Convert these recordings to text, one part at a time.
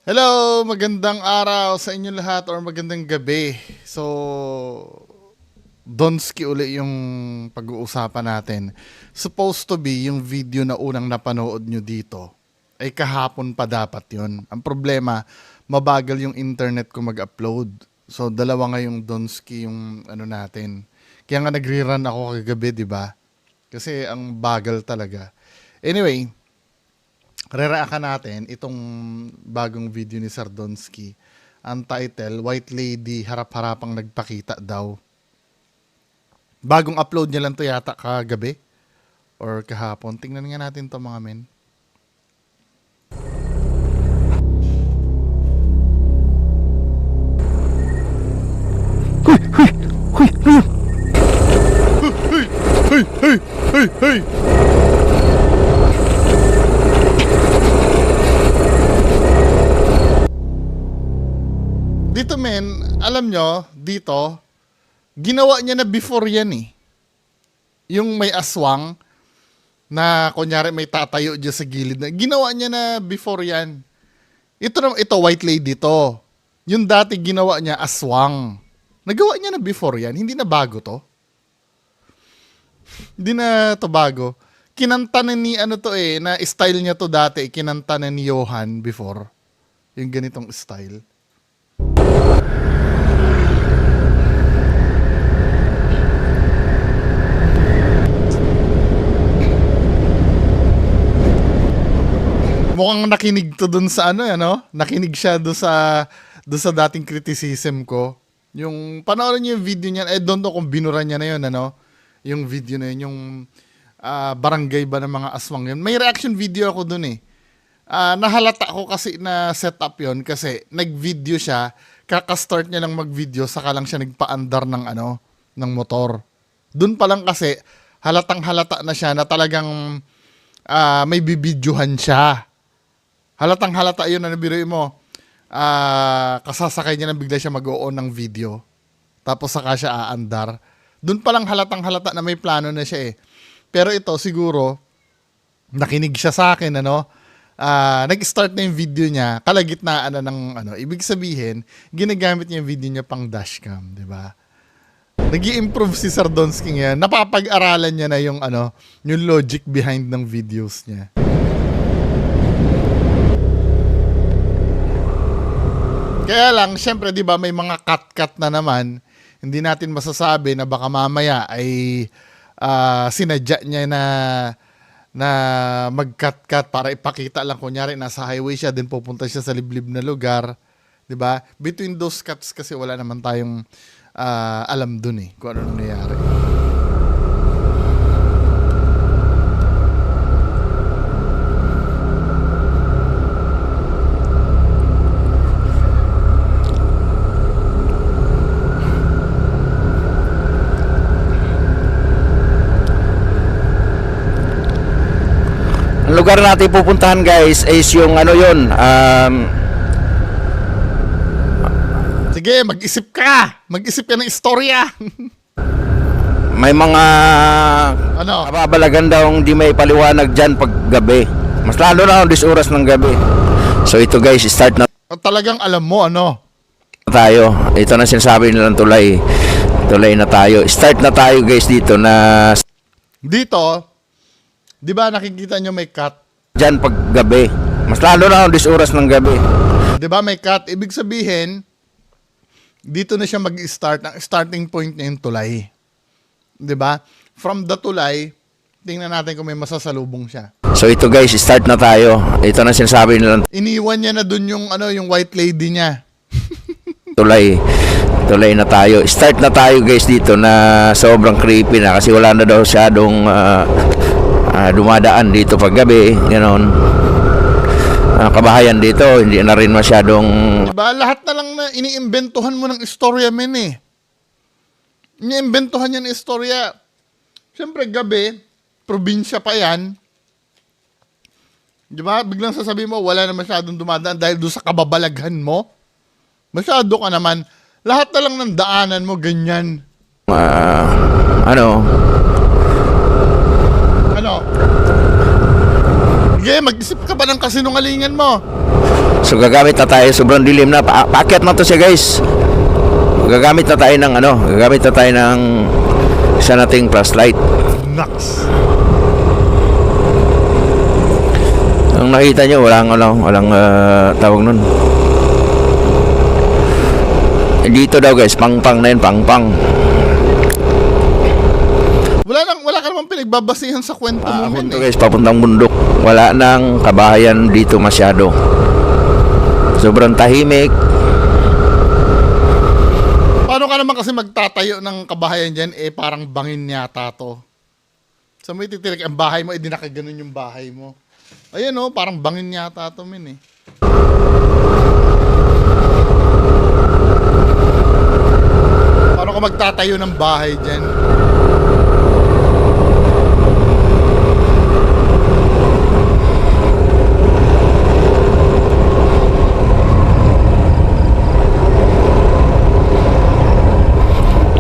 Hello! Magandang araw sa inyo lahat or magandang gabi. So, Donski uli yung pag-uusapan natin. Supposed to be yung video na unang napanood nyo dito ay kahapon pa dapat yun. Ang problema, mabagal yung internet ko mag-upload. So, dalawa nga yung Donski yung ano natin. Kaya nga nagre-run ako kagabi, di ba? Kasi ang bagal talaga. Anyway, re-reactan natin itong bagong video ni Sardonsky. Ang title, White Lady harap-harapang nagpakita daw. Bagong upload niya lang to yata kagabi or kahapon. Tingnan nga natin to mga men. Hey! Dito men, alam nyo, dito, ginawa niya na before yan eh. Yung may aswang, na kunyari may tatayo dyan sa gilid na, ginawa niya na before yan. Ito White Lady to. Yung dati ginawa niya aswang. Nagawa niya na before yan, hindi na bago to. Hindi na to bago. Kinanta na ni ano to eh, na style niya to dati, kinanta na ni Johan before. Yung ganitong style. Mukhang nakinig to dun sa ano. Nakinig siya dun sa dating criticism ko. Yung, panoorin niyo yung video niya, I don't know kung binura niya na yun, yung video na yun, yung barangay ba ng mga aswang yun. May reaction video ako dun eh. Nahalata ko kasi na setup yun kasi nag-video siya, kaka-start niya lang mag-video, saka lang siya nagpa-andar ng ng motor. Dun pa lang kasi, halatang halata na siya na talagang may bibidyohan siya. Halatang halata yun na nabiruin mo. Kasasakay niya na bigla siya mag-o-on ng video. Tapos saka siya aandar. Doon pa lang halatang halata na may plano na siya eh. Pero ito siguro, nakinig siya sa akin, nag-start na yung video niya, kalagitnaan na ng ibig sabihin, ginagamit niya yung video niya pang dashcam, di ba? Nag-i-improve si Sardonsky ngayon. Napapag-aralan niya na yung yung logic behind ng videos niya. Kaya lang, syempre, di ba, may mga cut-cut na naman. Hindi natin masasabi na baka mamaya ay sinadya niya na mag-cut-cut para ipakita lang. Kunyari, nasa highway siya, din pupunta siya sa liblib na lugar. Di ba? Between those cuts kasi wala naman tayong alam dun eh, kung ano nangyayari. Ang lugar natin pupuntahan guys is yung Sige, mag-isip ka! Mag-isip ka ng istorya! may mga kababalagan daw hindi may paliwanag dyan pag gabi. Mas lalo na 10 oras ng gabi. So ito guys, start na Talagang alam mo, tayo. Ito na sinasabi nilang tulay. Tulay na tayo. Start na tayo guys dito na Dito, di ba nakikita nyo may cut? dyan pag gabi. Mas lalo na 10 oras ng gabi. Di ba may cut? Ibig sabihin, dito na siya mag-start. Ang starting point niya yung tulay. Di ba? From the tulay, tingnan natin kung may masasalubong siya. So ito guys, start na tayo. Ito na sinasabi nilang Iniwan niya na dun yung, yung white lady niya. tulay. Tulay na tayo. Start na tayo guys dito na sobrang creepy na kasi wala na daw masyadong dumadaan dito pag gabi. Ganon. Kabahayan dito, hindi na rin masyadong Diba? Lahat na lang na iniimbentuhan mo ng istorya, men eh. Iniimbentuhan niya ng istorya. Siyempre, gabi, probinsya pa yan. Diba? Biglang sasabihin mo, wala na masyadong dumadaan dahil doon sa kababalaghan mo. Masyado ka naman. Lahat na lang ng daanan mo, ganyan. Sige, mag-isip ka ba ng kasinungalingan mo? So gagamit na tayo, sobrang dilim na. Paakyat na to siya guys. Gagamit na tayo ng isa nating flashlight. Naks. Ang nakita nyo, walang tawag nun. Dito daw guys, pang-pang na yun, pang-pang. Wala ka naman pinagbabasihan sa kwento mo, men, Punto guys, papuntang bundok. Wala nang kabahayan dito masyado. Sobrang tahimik. Paano ka naman kasi magtatayo ng kabahayan dyan, parang bangin yata to. Sa mo ititirik, ang bahay mo, di nakaganon yung bahay mo. Ayan parang bangin yata to, men eh. Paano ka magtatayo ng bahay dyan?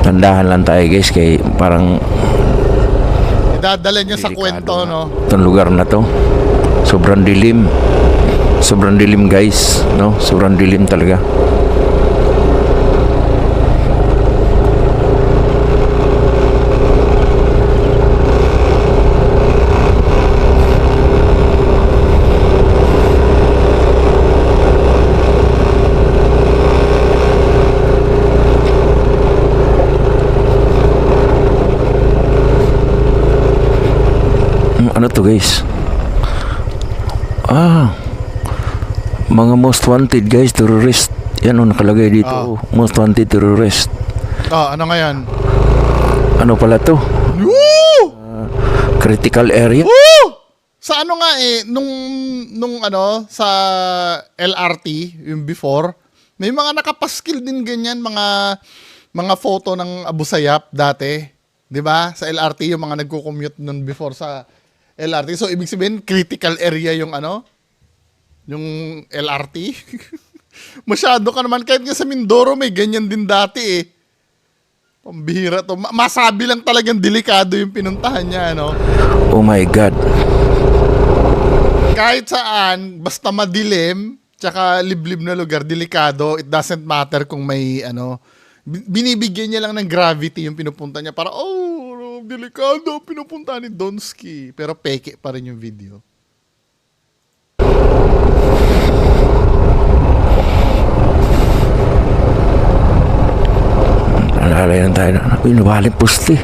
Tandahan lang tayo guys, kay parang Idadala niya sa kwento, no? itong lugar na to. Sobrang dilim. Sobrang dilim guys, no? Sobrang dilim talaga. Ano to guys? Mga most wanted guys, terrorist. Yan nakalagay dito. Most wanted terrorist. Ano nga yan? Ano pala to? Woo! Critical area. Woo! Sa ano nga sa LRT, yung before, may mga nakapaskil din ganyan, mga photo ng Abu Sayyaf dati. 'Di ba? Sa LRT, yung mga nagko-commute nun before sa LRT. So, ibig sabihin, critical area yung yung LRT. Masyado ka naman. Kahit nga sa Mindoro, may ganyan din dati eh. Pambihira to. Masabi lang talagang delikado yung pinuntahan niya, Oh my God. Kahit saan, basta madilim, tsaka liblib na lugar, delikado, it doesn't matter kung may, binibigyan niya lang ng gravity yung pinupunta niya para, delikado, pinupunta ni Donsky. Pero peke pa rin yung video. Nalalay lang tayo na. Pinubaling pusti.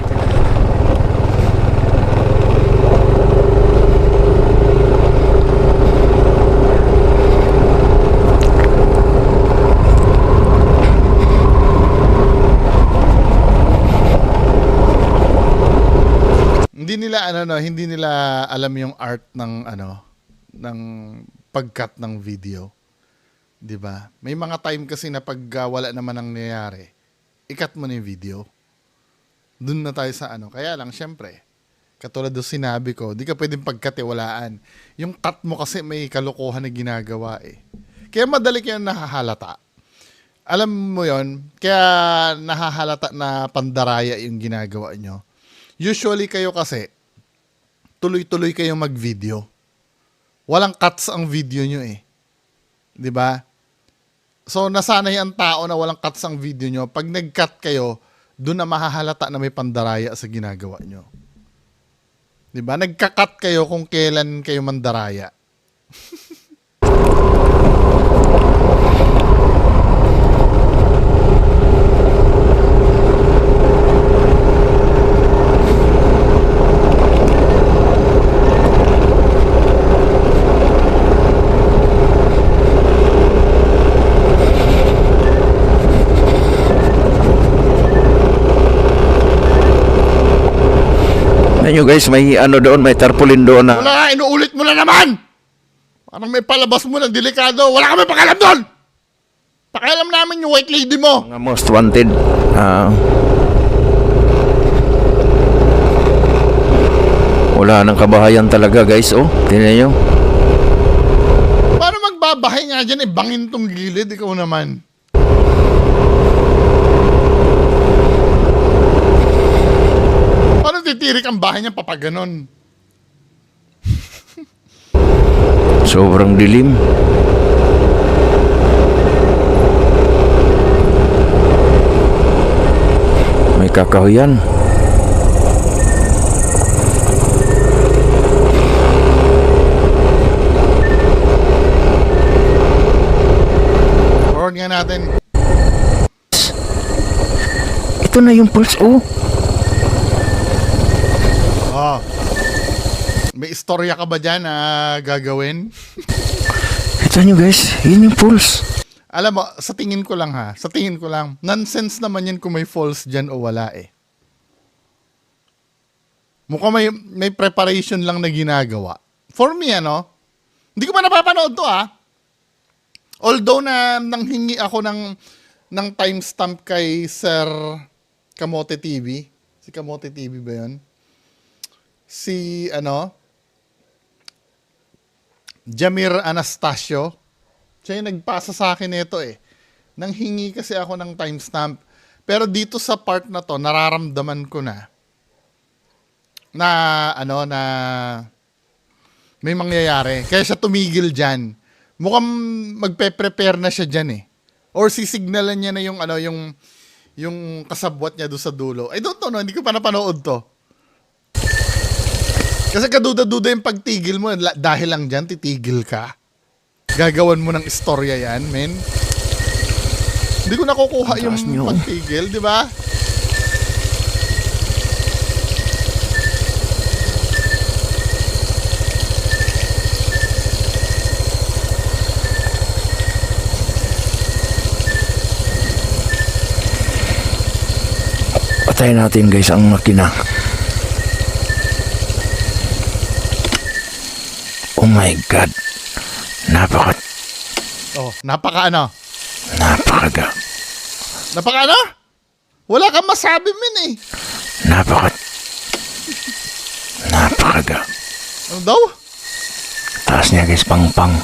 Hindi nila alam yung art ng ng pag-cut ng video. 'Di ba? May mga time kasi na pag wala naman ang nangyayari, i-cut mo na yung video. Doon na tayo sa Kaya lang syempre, katulad ng sinabi ko, di ka pwedeng pagkatiwalaan. Yung cut mo kasi may kalokohan na ginagawa eh. Kaya madali kayo nahahalata. Alam mo yon, kaya nahahalata na pandaraya yung ginagawa nyo. Usually kayo kasi, tuloy-tuloy kayong mag-video. Walang cuts ang video nyo eh. 'Di ba? So, nasanay ang tao na walang cuts ang video nyo. Pag nag-cut kayo, doon na mahahalata na may pandaraya sa ginagawa nyo. 'Di ba? Nagka-cut kayo kung kailan kayo mandaraya. Nyo guys, may doon, may tarpaulin doon na. Wala, inuulit mo na naman! Parang may palabas mo ng delikado. Wala kami pakialam doon! Pakialam namin yung white lady mo! Mga most wanted. Wala nang kabahayan talaga guys. Tingnan nyo. Paano magbabahay nga dyan? Bangin tong gilid. Ikaw naman. Paano titirik ang bahay niya papaganon? Sobrang dilim. kakahuyan. Forward nga natin. Ito na yung pulse, oh. Oh. May istorya ka ba dyan na gagawin? Ito nyo guys, yun yung pulse. Alam mo, sa tingin ko lang ha, sa tingin ko lang, nonsense naman yan kung may false dyan o wala eh. Mukhang may preparation lang na ginagawa. For me, ano, hindi ko pa napapanood to ha. Although na nanghingi ako ng timestamp kay Sir Kamote TV. Si Kamote TV ba yun? Si, ano, Jamir Anastasio. Siya yung nagpasa sa akin nito eh. Nanghingi kasi ako ng timestamp. Pero dito sa part na to, nararamdaman ko na ano, na may mangyayari. Kaya siya tumigil dyan. Mukhang magpe-prepare na siya dyan eh. Or sisignalan niya na yung, ano, yung kasabwat niya doon sa dulo. I don't know, no? Hindi ko pa napanood to. Kasi kaduda-duda yung pagtigil mo. Dahil lang dyan, titigil ka. Gagawan mo ng istorya yan, men. Hindi ko nakukuha yung pagtigil, di ba? Patayin natin guys ang makina. Oh my God. Napaka Napaka ano? Wala kang masabi, men eh. Napakaga. Ano daw? Taas niya guys, pang-pang.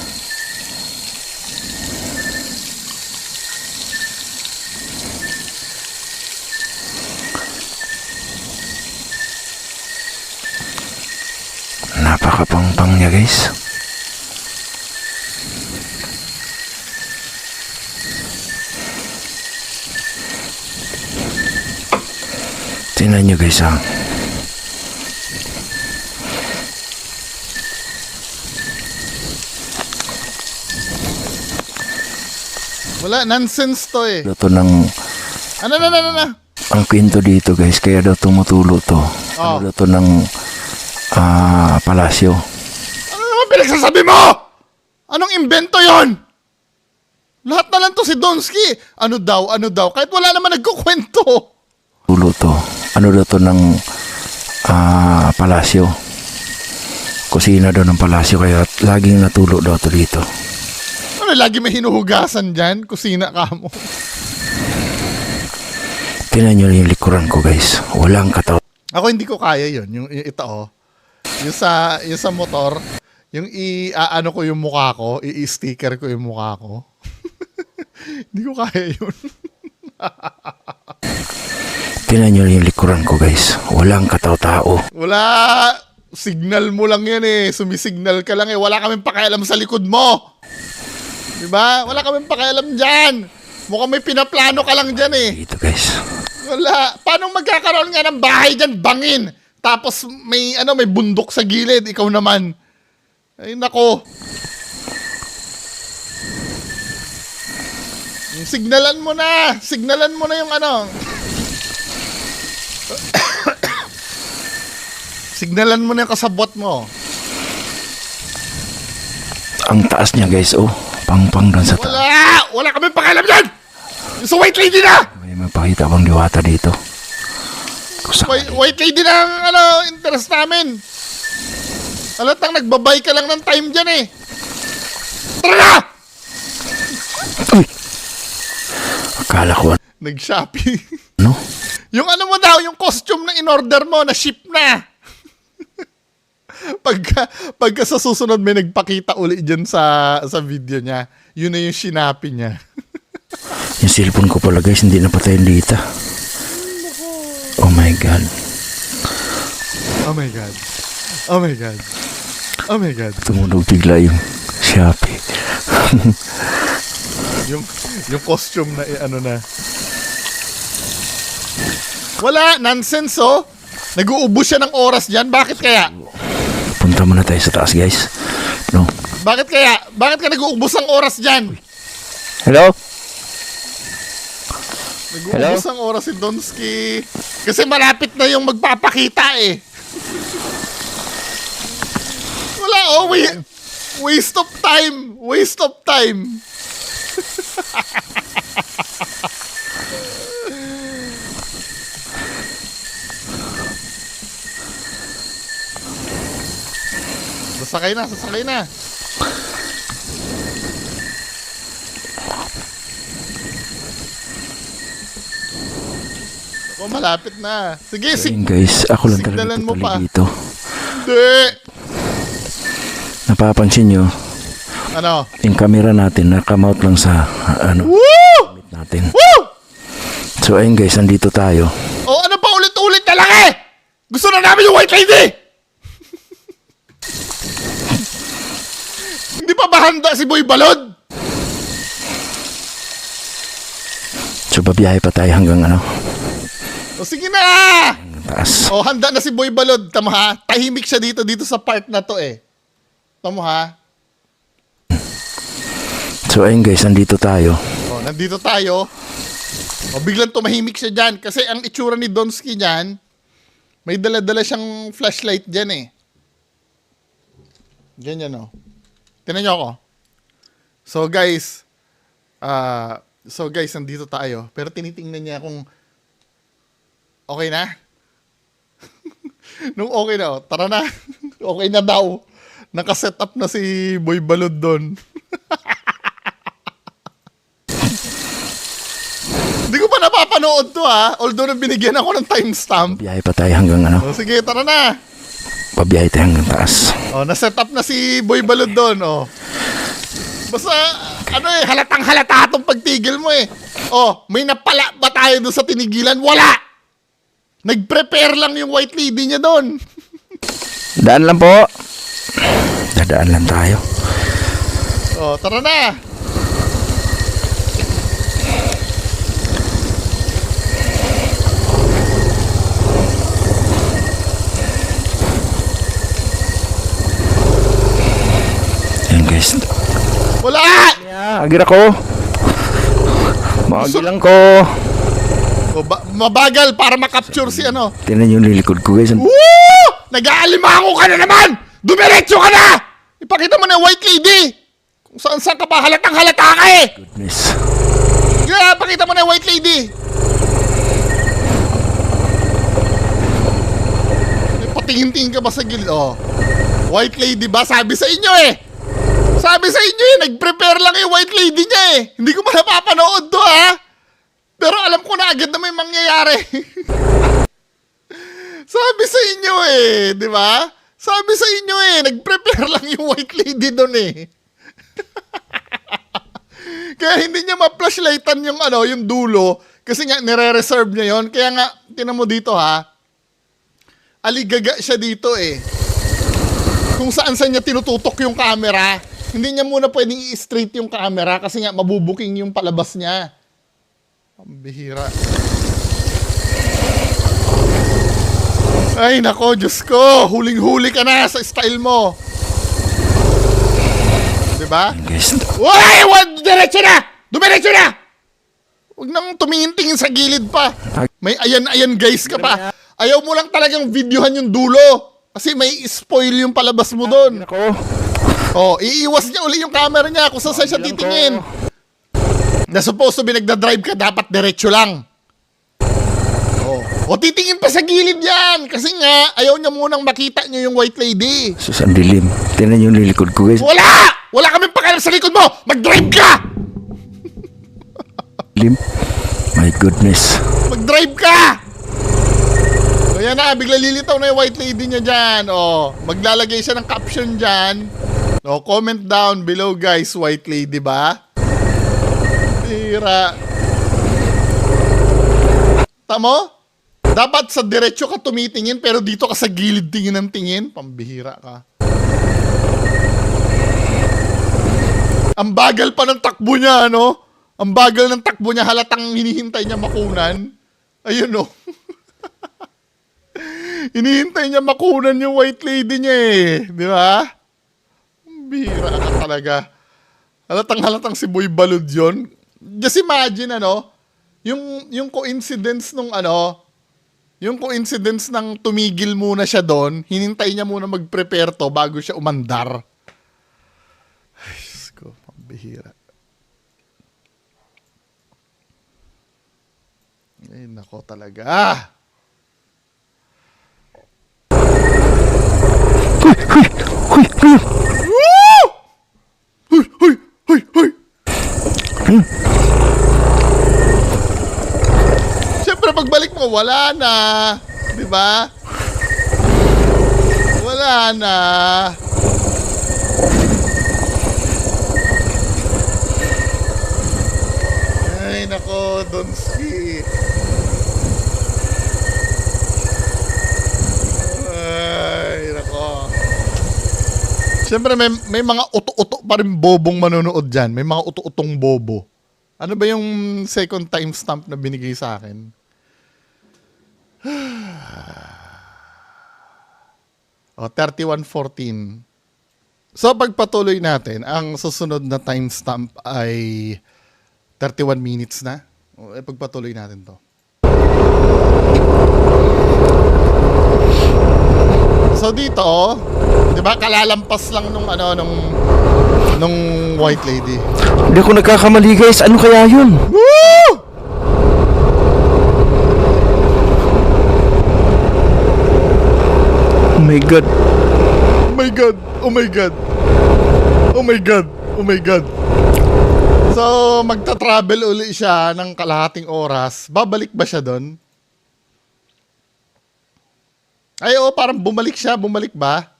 Napaka-pang-pang niya guys. Tingnan nyo guys ha. Wala, nonsense to eh. Ito ng Ano. ang kwento dito guys, kaya daw tumutulo to. Oh. Ano daw to ng palasyo. Ano naman pinagsasabi mo? Anong invento yon? Lahat na lang to si Donsky. Ano daw? Kahit wala naman nagkukwento. Tulo to. Ano daw to ng palasyo. Kusina daw ng palasyo, kaya laging natulo daw to dito. Ano, lagi may hinuhugasan dyan? Kusina ka mo. Tingnan nyo yung likuran ko guys. Walang kataw. Ako hindi ko kaya yon. Yung ito oh. Yung sa motor, yung ano ko yung mukha ko, i-sticker ko yung mukha ko. Hindi ko kaya yun. Tingnan nyo yung likuran ko guys. Walang kataw-tao. Wala. Signal mo lang yan eh. Sumisignal ka lang eh. Wala kaming pakialam sa likod mo. Diba? Wala kaming pakialam dyan. Mukhang may pinaplano ka lang dyan eh. Dito guys. Wala. Paano magkakaroon nga ng bahay dyan? Bangin. Tapos may bundok sa gilid. Ikaw naman. Ay nako. Signalan mo na. Signalan mo na yung ano. Signalan mo na yung kasabot mo. Ang taas niya guys, oh. Pang-pang doon sa taas. Wala kami pakialam dyan! Yung sa white lady na! May mapakita akong diwata dito. White lady na ang interest namin. Alatang nagbabay ka lang ng time dyan eh. Tara na! Uy! Akala ko Nag-Shopee. ano? Yung ano mo daw, yung costume na in-order mo, na ship na. Pagka sa susunod may nagpakita uli dyan sa video niya, yun na yung shinapi niya. Yung cellphone ko pala guys, hindi napatay yung data. Oh my God. Oh my God. Oh my God. Oh my God. Tumunog bigla yung Shopee. yung costume na ano na. Wala, nonsense oh. Nag-uubos siya ng oras dyan. Bakit kaya? Punta muna tayo sa taas, guys. No. Bakit kaya? Bakit ka nag-uubos ng oras dyan? Hello? Nag-uubos ng oras si Donsky. Kasi malapit na yung magpapakita eh. Wala oh, waste of time. Waste of time. Sasakay na, sasakay na. Ako, malapit na. Sige, Ayun, guys. Ako lang talaga signalan mo tutuloy pa. dito. Hindi. Napapansin nyo, Ano? yung camera natin nakamount lang sa Woo! natin. Woo! So ayun guys, andito tayo. O ano pa ulit-ulit na lang eh? Gusto na namin yung white lady! Hindi pa ba handa si Boy Balod? So babiyahe pa tayo hanggang O sige na! hanggang taas. O handa na si Boy Balod. Tama ha? Tahimik siya dito sa part na to eh. Tama ha? So ayun guys, andito tayo. O nandito tayo. O biglang tumahimik siya dyan. Kasi ang itsura ni Donsky dyan, may dala-dala siyang flashlight dyan eh. Ganyan o. Tingnan niyo ako. So guys, nandito tayo. Pero tinitingnan niya kung okay na. Nung okay na, oh, tara na. Okay na daw. Nakaset up na si Boy Balod doon. Hindi ko pa napapanood to ha. Although binigyan ako ng timestamp. Babiyahe pa tayo hanggang O sige, tara na. babiyahe tayo hanggang taas. Oh, na-set up na si Boy Balod doon, oh. Basta, halatang halata itong pagtigil mo eh. Oh, may napala ba tayo doon sa tinigilan? Wala! Nag-prepare lang yung white lady niya doon. Daan lang po. Dadaan lang tayo. Oh, tara na. Yan guys. Wala! Agir ako. Magilang ko. Oh, mabagal para makapture si ano. Tingnan yung lilikod ko guys. Woo! Nag-aalimango ka na naman! Dumiretso ka na! Ipakita mo na yung white lady! Kung saan ka pa, halatang halata ka eh! Goodness. Yeah, pakita mo na yung white lady! Patingin-tingin ka ba sa gilid? Oh. White lady ba? Sabi sa inyo eh! Sabi sa inyo eh, nag-prepare lang yung white lady niya eh! Hindi ko pa napapanood to ha! Pero alam ko na agad na may mangyayari. Sabi sa inyo eh, di ba? Sabi sa inyo eh, nag-prepare lang yung white lady doon eh. Kaya hindi niya ma-flashlightan yung yung dulo kasi nga nire-reserve niya yon. Kaya nga tinan mo dito ha. Aligaga siya dito eh. Kung saan niya tinututok yung camera, hindi niya muna pwedeng i-straight yung camera kasi nga mabubuking yung palabas niya. Ang bihira. Ay, nako, Diyos ko. Huling-huli ka na sa style mo. Diba? Guys. Uy! Diretso na! Dumiretso na! Huwag nang tumingin-tingin sa gilid pa. May ayan-ayan guys ka pa. Ayaw mo lang talagang videohan yung dulo. Kasi may spoil yung palabas mo doon. Ako. Oh, iiwas niya uli yung camera niya kung saan siya titingin. Na supposed to be nagda-drive ka, dapat diretso lang. O titingin pa sa gilid yan. Kasi nga, ayaw niya munang makita niyo yung white lady. Sus, ang dilim. Tingnan yung lilikod ko guys. Wala! Wala kaming pakialam sa likod mo! Mag-drive ka! Dilim. My goodness. Mag-drive ka! So yan na, bigla lilitaw na yung white lady niya dyan. O, maglalagay siya ng caption dyan. O, comment down below guys, white lady ba? Tira. Tamo? Dapat sa diretso ka tumitingin pero dito ka sa gilid tingin ng tingin. Pambihira ka. Ang bagal pa ng takbo niya, ano? Ang bagal ng takbo niya, halatang hinihintay niya makunan. Ayun, no? Hinihintay niya makunan yung white lady niya eh. Di ba? Bira ka talaga. Halatang si Boy Balud yun. Just imagine, ano, yung coincidence nung ano, yung coincidence ng tumigil muna siya doon, hinintay niya muna mag-prepare to bago siya umandar. Ay, Diyos ko, pambihira. Ay, nako talaga. Huy! Woo! Huy! Siyempre, pagbalik mo, wala na. Di ba? Wala na. Ay, nako, Donski. Ay, nako. Siyempre, may mga uto-uto pa rin bobong manonood dyan. May mga uto-utong bobo. Ano ba yung second timestamp na binigay sa akin? O, 31:14. So, pagpatuloy natin, ang susunod na timestamp ay 31 minutes na. O, pagpatuloy natin to. So, dito, di ba, kalalampas lang nung white lady. Hindi ako nagkakamali guys. Ano kaya yun? Woo! Oh my God. Oh my God! Oh my God! Oh my God! Oh my God! So, magta-travel uli siya ng kalahating oras. Babalik ba siya doon? Ay, oo, parang bumalik siya. Bumalik ba?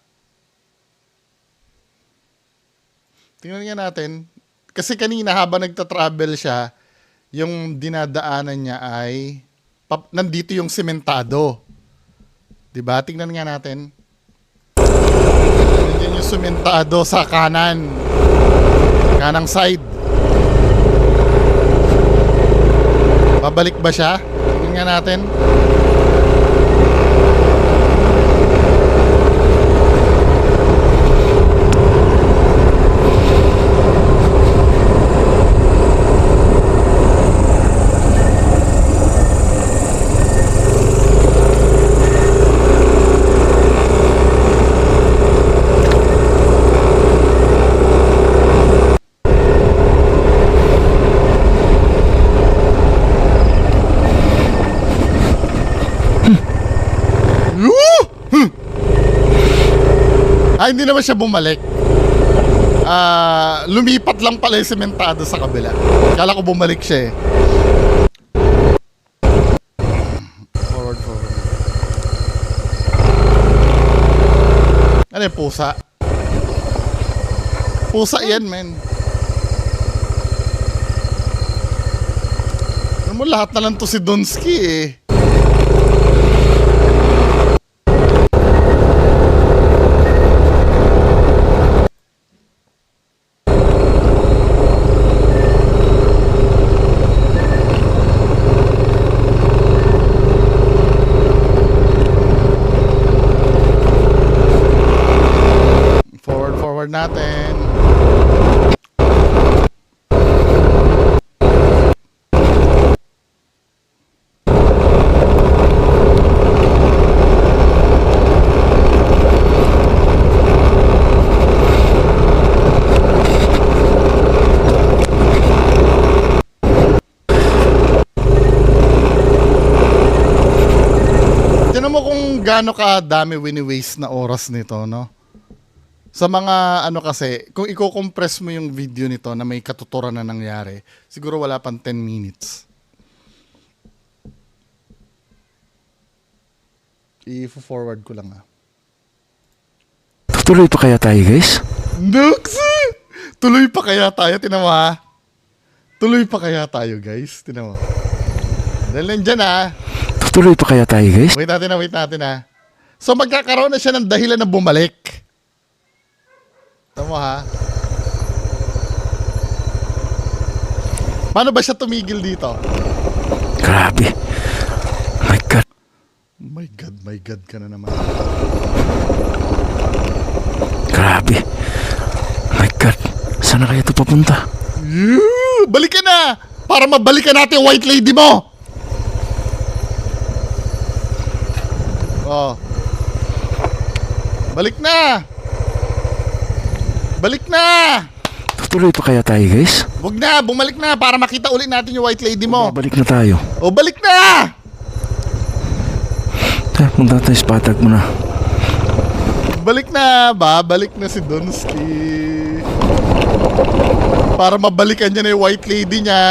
Tingnan nga natin. Kasi kanina habang nagta-travel siya, yung dinadaanan niya ay nandito yung sementado. Diba? Tingnan nga natin. Nandiyan yung sementado sa kanan. Kanang side. Babalik ba siya? Tingnan nga natin. Hindi naman siya bumalik. Lumipat lang pala yung sementado sa kabila. Kala ko bumalik siya eh. Forward. Ano yung pusa? Pusa yan, men. Ano mo, lahat na lang to si Donski eh. Forward natin. Tignan mo kung gaano ka dami wini-waste na oras nito, no? Sa mga ano kasi, kung i-compress mo yung video nito na may katuturan na nangyari, siguro wala pang 10 minutes. I-forward ko lang Tuloy pa kaya tayo guys? Nux! Tuloy pa kaya tayo, tinawa. Tuloy pa kaya tayo guys, tinawa. Dahil nandyan Tuloy pa kaya tayo guys? Wait natin So magkakaroon na siya ng dahilan na bumalik. Tama ha? Paano ba siya tumigil dito? Grabe. My God. My God My God ka na naman. Grabe. My God. Saan na kaya ito papunta? Balik ka na! Para mabalikan natin yung white lady mo! Oh. Balik na! Balik na! Tutuloy pa kaya tayo, guys? Huwag na, bumalik na para makita ulit natin yung white lady mo. Balik na tayo. O, balik na! Punta tayo sa patag mo na. Balik na, babalik na si Donsky. Para mabalikan niya na yung white lady niya.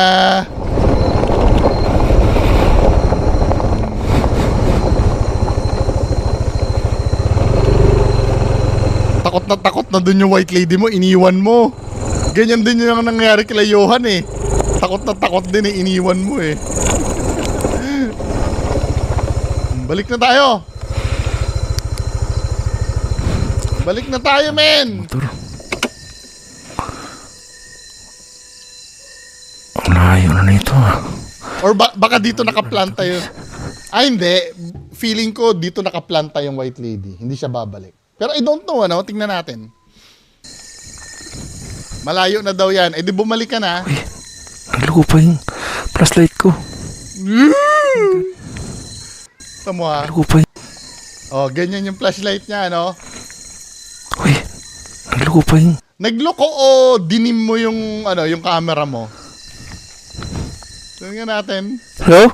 Takot na dun yung white lady mo, iniwan mo. Ganyan din yung nangyari kila Johan eh. Takot din eh, iniwan mo eh. Balik na tayo. Balik na tayo, men. Motor. Ang layo na ito ah. Or baka dito nakaplanta yun. Hindi. Feeling ko dito nakaplanta yung white lady. Hindi siya babalik. Pero I don't know, ano? Tingnan natin. Malayo na daw yan. Di bumalik ka na. Uy, nagluko pa yung flashlight ko. Tamo ha. Nagluko pa yung... Oh, ganyan yung flashlight niya, ano? Uy, nagluko pa yung... Nagloko o dinim mo yung, ano, yung camera mo? Tingnan natin. Hello?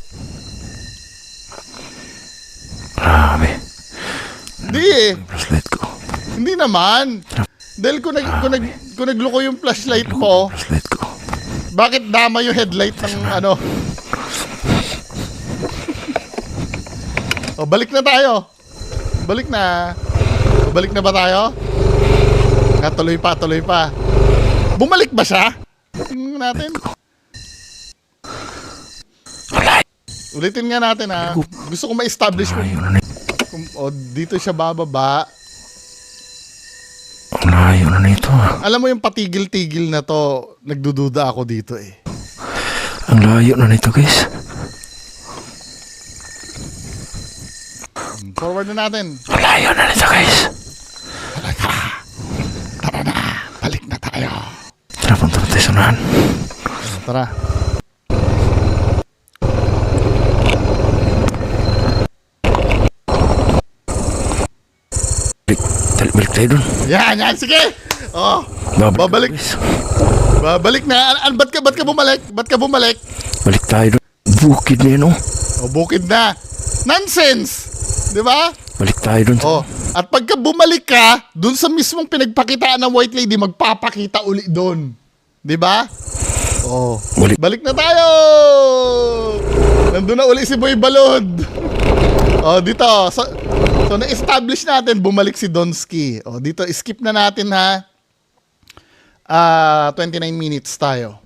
Grabe. Hindi eh. Flashlight ko. Hindi naman. Dahil kung nagloko yung flashlight mo, Flashlight ko. bakit dama yung headlight ng ano? O, balik na tayo. Balik na. O, balik na ba tayo? Tuloy pa. Bumalik ba siya? Tingnan natin. Ulitin nga natin ha. Gusto ko ma-establish kung dito siya bababa. Ang layo na nito ah. Alam mo yung patigil-tigil na to, nagdududa ako dito eh. Ang layo na nito, guys. Forward na natin. Ang layo na nito, guys. Tara na, balik na tayo. Tara, punta na tayo sa unahan. Tara. Balik tayo dun. Yan, sige. Oh, babalik. Guys. Babalik na. Ba't ka bumalik? Ba't ka bumalik? Balik tayo dun. Bukid na yun, oh. Oh, bukid na. Nonsense! Di ba? Balik tayo dun. Oh, at pagka bumalik ka, dun sa mismong pinagpakitaan ng white lady, magpapakita uli dun. Di ba? Oh, balik na tayo! Nandun na uli si Boy Balod. Oh, dito. So na-establish natin, bumalik si Donsky. Oh, dito, skip na natin ha. 29 minutes tayo.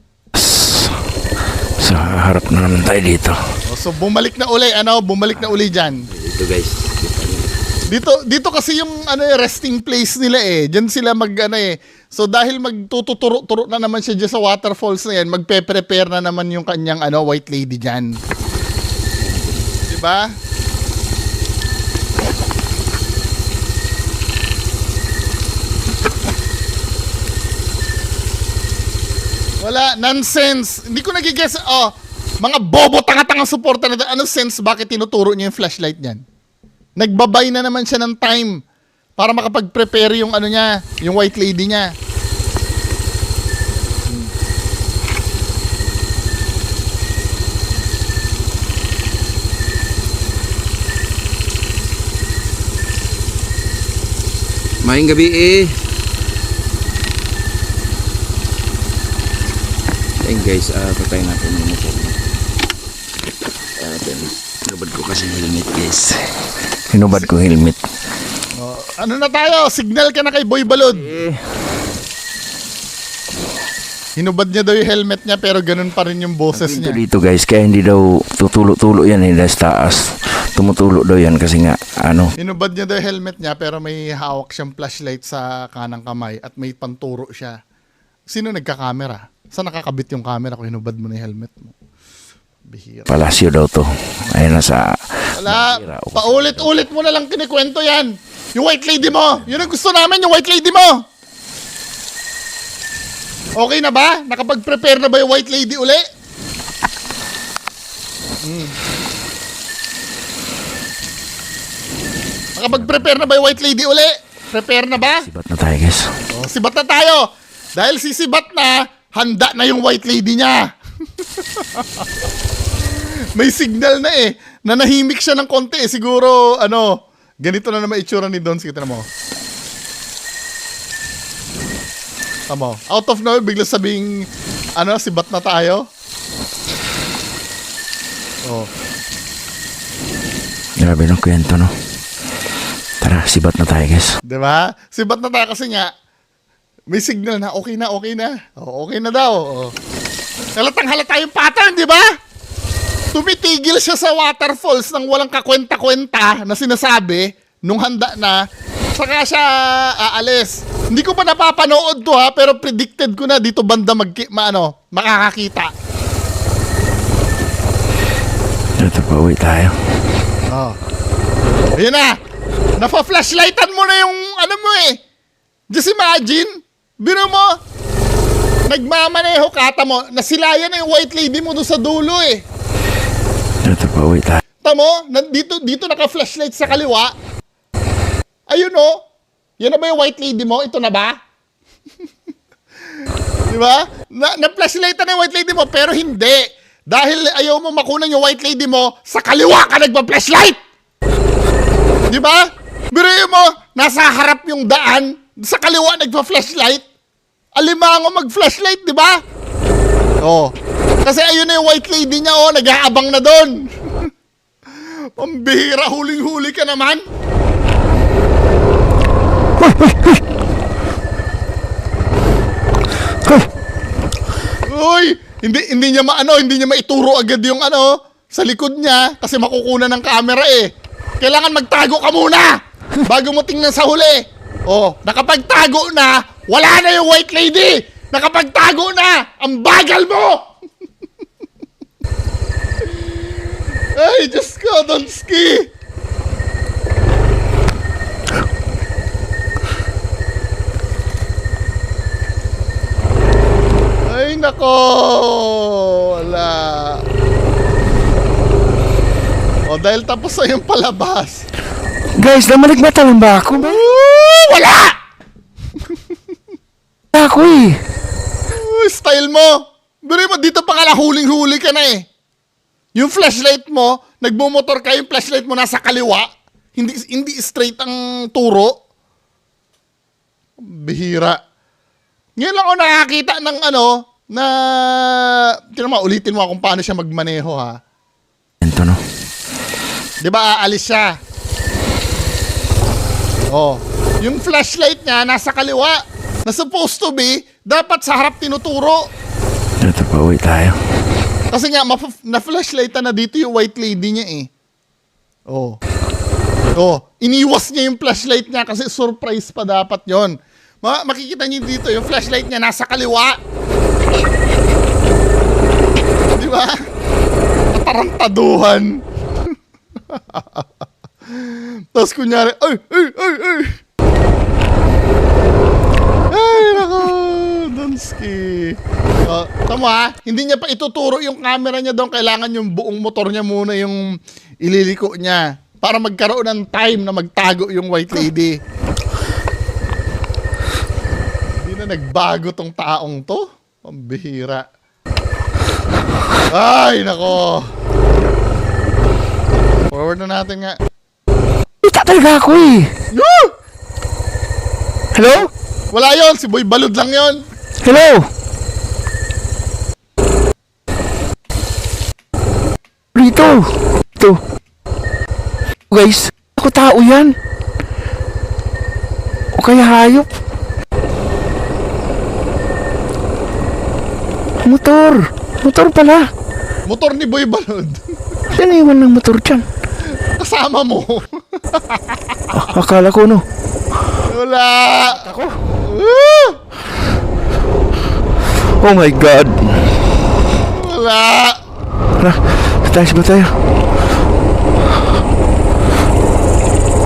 Sa harap na naman tayo dito. Oh, so bumalik na uli, bumalik na uli dyan. Dito, guys. Dito kasi yung resting place nila eh. Diyan sila So dahil magtuturo na naman siya dyan sa waterfalls na yan, magpe-prepare na naman yung kanyang white lady dyan. Diba? Wala, nonsense. Hindi ko nagigess. Oh, mga bobo, tanga-tanga suporta na. Ano sense bakit tinuturo niya yung flashlight niyan? Nagbabay na naman siya ng time para makapag-prepare yung niya, yung white lady niya. Maing gabi eh. Ayun guys, patay natin yung motor. Hinubad ko kasi helmet guys. Hinubad ko helmet. Oh, ano na tayo? Signal ka na kay Boy Balod. Hinubad niya daw yung helmet niya pero ganun pa rin yung boses niya. Dito guys, kaya hindi daw tutulo-tulo yan dahil sa taas. Tumutulo daw yan kasi nga Hinubad niya daw yung helmet niya pero may hawak siyang flashlight sa kanang kamay at may panturo siya. Sino nagka-camera? Saan nakakabit yung camera kung hinubad mo na yung helmet mo? Bihira. Palasyo daw to. Ayun na sa... Wala, paulit-ulit mo na lang kinikwento yan. Yung white lady mo. Yun ang gusto namin, yung white lady mo. Okay na ba? Nakapag-prepare na ba yung white lady uli? Nakapag-prepare na ba yung white lady uli? Prepare na ba? Sibat na tayo, guys. Oh, sibat na tayo. Dahil sisibat na, handa na yung white lady niya. May signal na eh. Nanahimik siya ng konti eh. Siguro, ganito na naman itsura ni Don. Sige, tignan mo. Tama. Out of nowhere, bigla sabing, sibat na tayo. Oh. Grabe ng kwento, no? Tara, sibat na tayo, guys. Diba? Sibat na tayo kasi nga, may signal na okay na, okay na. Oh, okay na daw. Oh. Halatang halata yung pattern, di ba? Tumitigil siya sa waterfalls nang walang kakwenta-kwenta na sinasabi nung handa na, saka siya aalis. Hindi ko pa napapanood to ha, pero predicted ko na dito banda makakakita. Ito pa, uwi tayo. Oh. Ayun na. Nafa-flashlightan mo na yung mo eh. Just imagine, biro mo, nagmamaneho kata mo, nasilayan na yung white lady mo doon sa dulo eh. Ito pa, uwi tayo. Tamo, dito naka-flashlight sa kaliwa. Ayun o. Yan na ba yung white lady mo? Ito na ba? Di ba? Na-flashlight na yung white lady mo, pero hindi. Dahil ayaw mo makunan yung white lady mo, sa kaliwa ka nagpa-flashlight! Di ba? Biruin mo, nasa harap yung daan, sa kaliwa nagpa-flashlight. Alimango mag-flashlight, di ba? Oh. Kasi ayun na yung white lady niya, oh, nag-aabang na doon. Pambihira, huling-huli ka naman. Uy, hindi niya hindi niya maituro agad yung sa likod niya kasi makukunan ng camera eh. Kailangan magtago ka muna bago mo tingnan sa huli. Oh, nakapagtago na, wala na yung white lady. Nakapagtago na, ang bagal mo. Ay, Diyos ko, Donski. Ay, nako. Wala. O, dahil tapos na yung palabas. Guys, namaligmatalan ba ako? Wala! Ako eh. Style mo. Pero mo, dito pa nga huling-huli ka na eh. Yung flashlight mo, nagmumotor ka, yung flashlight mo nasa kaliwa. Hindi straight ang turo. Bihira. Ngayon lang ako nakakita ng na... Tino mo, ulitin mo kung paano siya magmaneho ha. Ito no. Di ba aalis siya? Oh. Yung flashlight niya nasa kaliwa. Na supposed to be, dapat sa harap tinuturo. Ito pa, uwi tayo. Kasi nga, na-flashlightan na dito yung white lady niya eh. Oh. Oh, iniwas niya yung flashlight niya kasi surprise pa dapat yon. Makikita niyo dito, yung flashlight niya nasa kaliwa. Di ba? Natarantaduhan. Tapos kunyari, ay! Ay, nako, Donski. Tama, hindi niya pa ituturo yung camera niya doon. Kailangan yung buong motor niya muna yung ililiko niya para magkaroon ng time na magtago yung white lady. Hindi na nagbago tong taong to. Pambihira. Ay, nako. Forward na natin nga. Kita talaga ako eh. Woo! Hello? Wala yon, si Boy Balud lang yon. Hello? Rito. Ito. Guys, ako tao yan. O kaya hayop. Motor. Motor pala. Motor ni Boy Balud. Yan iwan ng motor dyan. Kasama mo. Akala ko no. Wala. Ako? Oh my God. Wala. tara. Tayo ba tayo?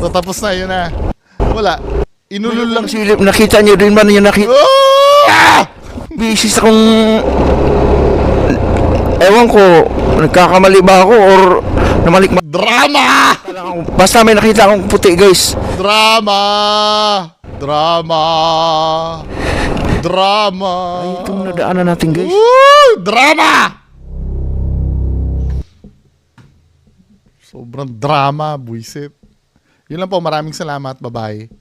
So, tapos na, yun na. Wala. Inulol lang. Silip, nakita niyo din ba niyo nakita? Oh! Bisis akong... Ewan ko, nagkakamali ba ako or namalik Drama! Basta may nakita akong puti, guys. Drama! Drama! Drama! Ay, itong nadaanan natin, guys. Woo! Drama! Sobrang drama, buisit. Yun lang po, maraming salamat. Bye-bye.